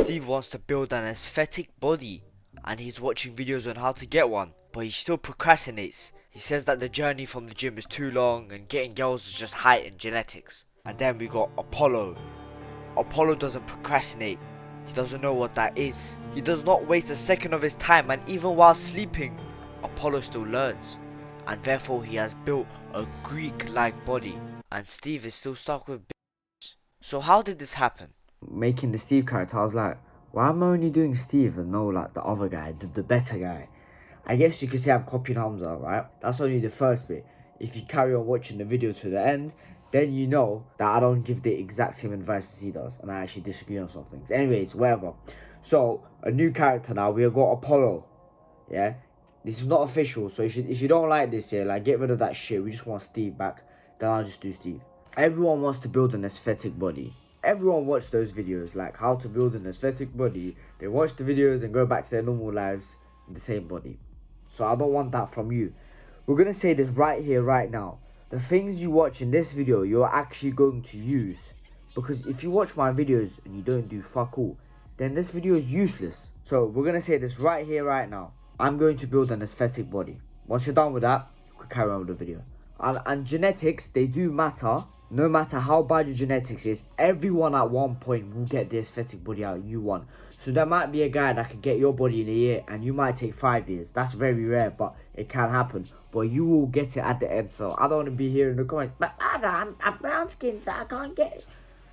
Steve wants to build an aesthetic body and he's watching videos on how to get one, but he still procrastinates. He says that the journey from the gym is too long and getting girls is just height and genetics. And then we got Apollo. Apollo doesn't procrastinate. He doesn't know what that is. He does not waste a second of his time, and even while sleeping, Apollo still learns. And therefore he has built a Greek-like body. And Steve is still stuck with bitches. So how did this happen? Making the Steve character, I was like, why am I only doing Steve and no like the other guy, the better guy? I guess you could say I'm copying Hamza, right? That's only the first bit. If you carry on watching the video to the end, then you know that I don't give the exact same advice as he does, and I actually disagree on some things. Anyways, whatever. So, a new character now, we have got Apollo, yeah? This is not official, so if you don't like this, yeah, like, get rid of that shit. We just want Steve back, then I'll just do Steve. Everyone wants to build an aesthetic body. Everyone watched those videos, like how to build an aesthetic body. They watch the videos and go back to their normal lives in the same body. So I don't want that from you. We're going to say this right here, right now. The things you watch in this video, you're actually going to use. Because if you watch my videos and you don't do fuck all, then this video is useless. So we're going to say this right here, right now. I'm going to build an aesthetic body. Once you're done with that, you can carry on with the video. And genetics, they do matter. No matter how bad your genetics is, everyone at one point will get the aesthetic body out you want. So there might be a guy that can get your body in a year and you might take 5 years. That's very rare, but it can happen. But you will get it at the end. So I don't want to be here in the comments, but I'm brown skinned, so I can't get it.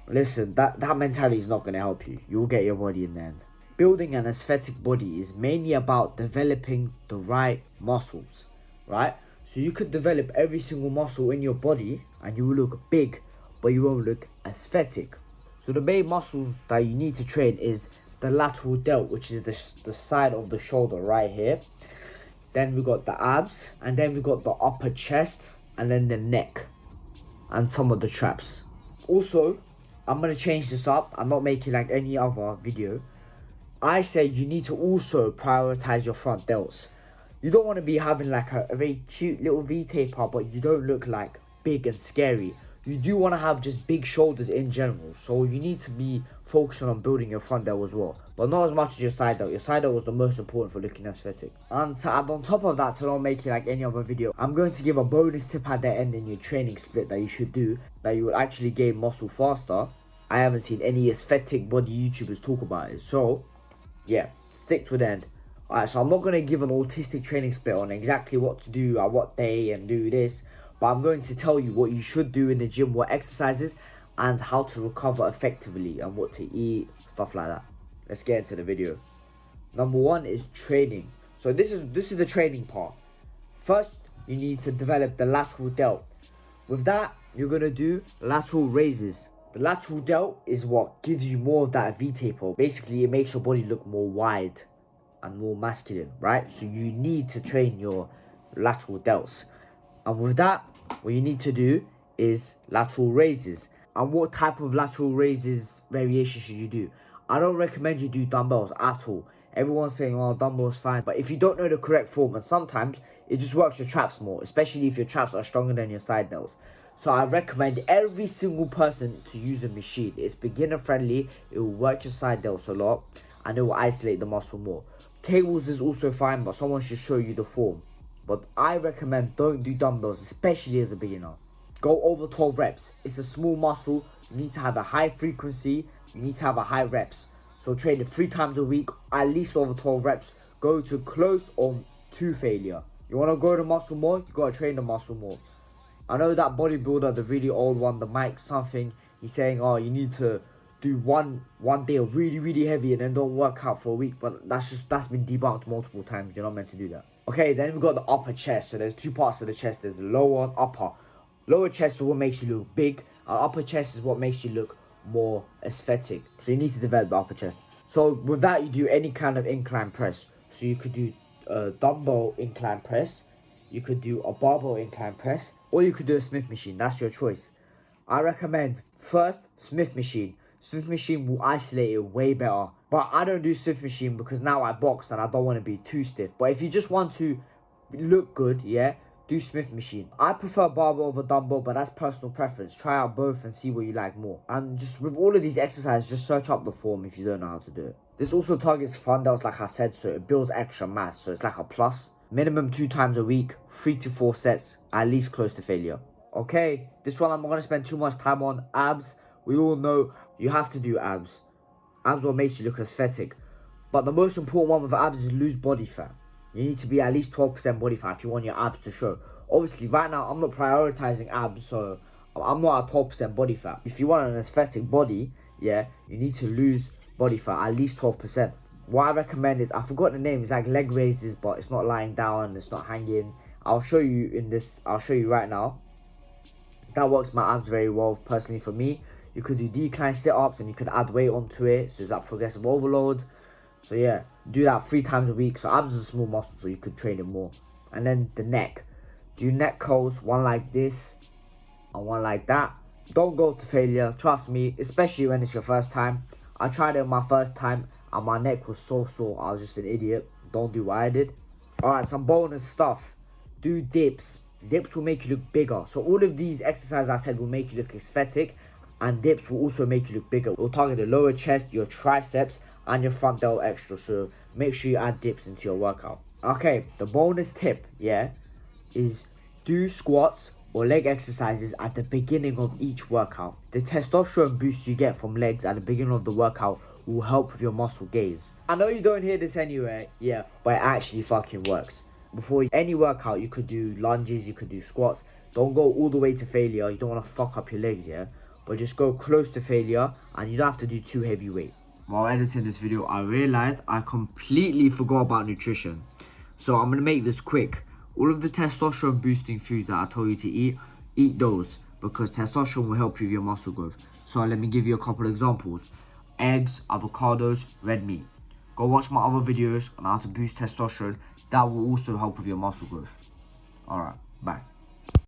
Listen, that mentality is not going to help you. You will get your body in the end. Building an aesthetic body is mainly about developing the right muscles, right? So you could develop every single muscle in your body and you will look big, but you won't look aesthetic. So the main muscles that you need to train is the lateral delt, which is the side of the shoulder right here. Then we got the abs, and then we got the upper chest, and then the neck, and some of the traps. Also, I'm going to change this up. I'm not making like any other video. I say you need to also prioritize your front delts. You don't want to be having like a very cute little V-taper, but you don't look like big and scary. You do want to have just big shoulders in general. So you need to be focusing on building your front delt as well. But not as much as your side delt. Your side delt was the most important for looking aesthetic. And to add on top of that, to not make it like any other video, I'm going to give a bonus tip at the end in your training split that you should do. That you will actually gain muscle faster. I haven't seen any aesthetic body YouTubers talk about it. So, yeah, stick to the end. Alright, so I'm not going to give an autistic training split on exactly what to do at what day and do this. But I'm going to tell you what you should do in the gym, what exercises, and how to recover effectively, and what to eat, stuff like that. Let's get into the video. Number one is training. So this is the training part. First, you need to develop the lateral delt. With that, you're going to do lateral raises. The lateral delt is what gives you more of that V-taper. Basically, it makes your body look more wide and more masculine, right? So you need to train your lateral delts. And with that, what you need to do is lateral raises. And what type of lateral raises variation should you do? I don't recommend you do dumbbells at all. Everyone's saying, oh, dumbbells fine. But if you don't know the correct form, and sometimes it just works your traps more, especially if your traps are stronger than your side delts. So I recommend every single person to use a machine. It's beginner friendly. It will work your side delts a lot, and it will isolate the muscle more. Cables is also fine, but someone should show you the form. But I recommend don't do dumbbells, especially as a beginner. Go over 12 reps. It's a small muscle. You need to have a high frequency. You need to have a high reps. So train it 3 times a week, at least over 12 reps. Go to close or to failure. You want to grow the muscle more, you got to train the muscle more. I know that bodybuilder, the really old one, the Mike something, he's saying, oh, you need to do one day of really heavy and then don't work out for a week. But that's been debunked multiple times. You're not meant to do that. Okay, then we've got the upper chest. So there's 2 parts of the chest. There's lower and upper. Lower chest is what makes you look big. Upper chest is what makes you look more aesthetic. So you need to develop the upper chest. So with that, you do any kind of incline press. So you could do a dumbbell incline press. You could do a barbell incline press. Or you could do a Smith machine. That's your choice. I recommend first Smith machine. Smith machine will isolate it way better. But I don't do Smith machine because now I box and I don't want to be too stiff. But if you just want to look good, yeah, do Smith machine. I prefer barbell over dumbbell, but that's personal preference. Try out both and see what you like more. And just with all of these exercises, just search up the form if you don't know how to do it. This also targets fundamentals, like I said, so it builds extra mass, so it's like a plus. Minimum 2 times a week, 3 to 4 sets, at least close to failure. Okay, this one I'm not going to spend too much time on. Abs, we all know you have to do abs. Abs what makes you look aesthetic. But the most important one with abs is lose body fat. You need to be at least 12% body fat if you want your abs to show. Obviously, right now, I'm not prioritizing abs, so I'm not at 12% body fat. If you want an aesthetic body, yeah, you need to lose body fat, at least 12%. What I recommend is, I forgot the name, it's like leg raises, but it's not lying down, it's not hanging. I'll show you right now. That works my abs very well, personally for me. You could do decline sit-ups and you could add weight onto it, so it's that progressive overload. So yeah, do that 3 times a week. So abs is a small muscle, so you could train it more. And then the neck. Do neck curls, one like this and one like that. Don't go to failure, trust me, especially when it's your first time. I tried it my first time and my neck was so sore. I was just an idiot. Don't do what I did. Alright, some bonus stuff. Do dips. Dips will make you look bigger. So all of these exercises I said will make you look aesthetic, and dips will also make you look bigger. It will target the lower chest, your triceps, and your front delt extra. So make sure you add dips into your workout. Okay, the bonus tip, yeah, is do squats or leg exercises at the beginning of each workout. The testosterone boost you get from legs at the beginning of the workout will help with your muscle gains. I know you don't hear this anywhere, yeah, but it actually fucking works. Before any workout, you could do lunges, you could do squats. Don't go all the way to failure. You don't want to fuck up your legs, yeah? But just go close to failure, and you don't have to do too heavy weight. While editing this video, I realized I completely forgot about nutrition. So I'm going to make this quick. All of the testosterone boosting foods that I told you to eat those, because testosterone will help you with your muscle growth. So let me give you a couple examples. Eggs, avocados, red meat. Go watch my other videos on how to boost testosterone. That will also help with your muscle growth. Alright, bye.